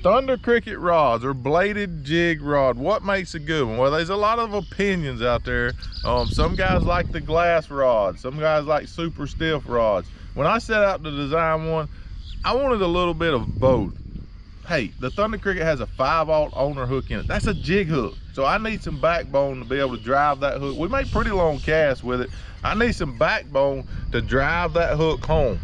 Thunder cricket rods or bladed jig rod, what makes a good one? Well, there's a lot of opinions out there. Some guys like the glass rods, some guys like super stiff rods. When I set out to design one, I wanted a little bit of both. Hey, the Thunder cricket has a 5/0 owner hook in it. That's a jig hook, so I need some backbone to be able to drive that hook. We make pretty long casts with it. I need some backbone to drive that hook home.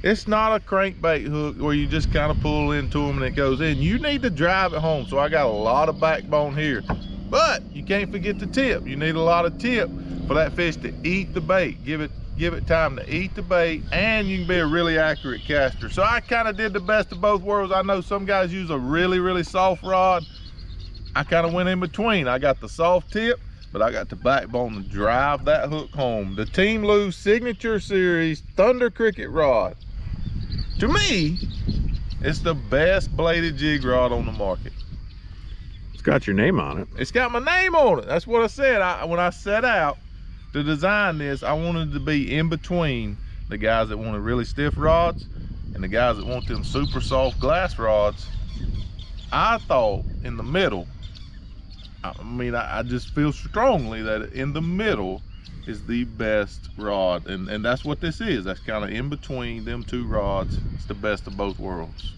It's not a crankbait hook where you just kind of pull into them and it goes in. You need to drive it home, so I got a lot of backbone here. But you can't forget the tip. You need a lot of tip for that fish to eat the bait. Give it time to eat the bait, and you can be a really accurate caster. So I kind of did the best of both worlds. I know some guys use a really soft rod. I kind of went in between. I got the soft tip, but I got the backbone to drive that hook home. The Team Lou Signature Series Thunder cricket rod, to me, it's the best bladed jig rod on the market. It's got your name on it. It's got my name on it. That's what I said. When I set out to design this, I wanted to be in between the guys that wanted really stiff rods and the guys that want them super soft glass rods. I thought in the middle, I just feel strongly that in the middle is the best rod, and that's what this is. That's kind of in between them two rods. It's the best of both worlds.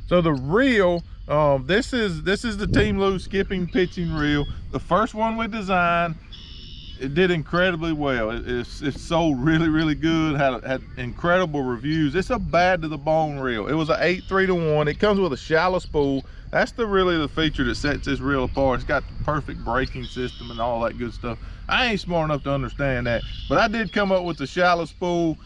So the reel, this is the Team Lou skipping pitching reel. The first one we designed, it did incredibly well. It sold really good, had incredible reviews. It's a bad to the bone reel. It was an 8-3-1. It comes with a shallow spool. That's really the feature that sets this reel apart. It's got the perfect braking system and all that good stuff. I ain't smart enough to understand that, but I did come up with the shallow spool,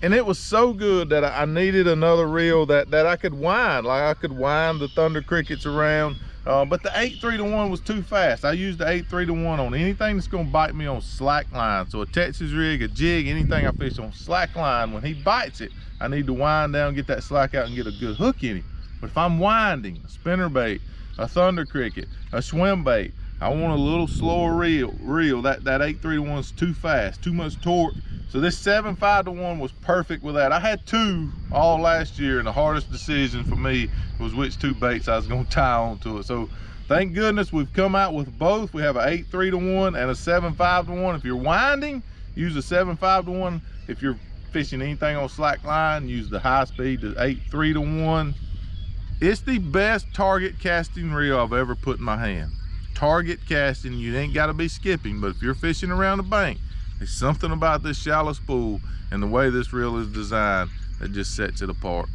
and it was so good that I needed another reel that I could wind. Like I could wind the Thunder crickets around, but the 8-3-1 was too fast. I used the 8-3-1 on anything that's gonna bite me on slack line. So a Texas rig, a jig, anything I fish on slack line, when he bites it, I need to wind down, get that slack out, and get a good hook in him. But if I'm winding a spinnerbait, a Thunder cricket, a swim bait, I want a little slower reel. That 8-3-1 is too fast, too much torque. So this 7-5-1 was perfect with that. I had two all last year, and the hardest decision for me was which two baits I was gonna tie onto it. So thank goodness we've come out with both. We have an 8-3-1 and a 7-5-1. If you're winding, use a 7-5-1. If you're fishing anything on slack line, use the high speed, the 8-3-1. It's the best target casting reel I've ever put in my hand. Target casting, you ain't got to be skipping, but if you're fishing around the bank, there's something about this shallow spool and the way this reel is designed that just sets it apart.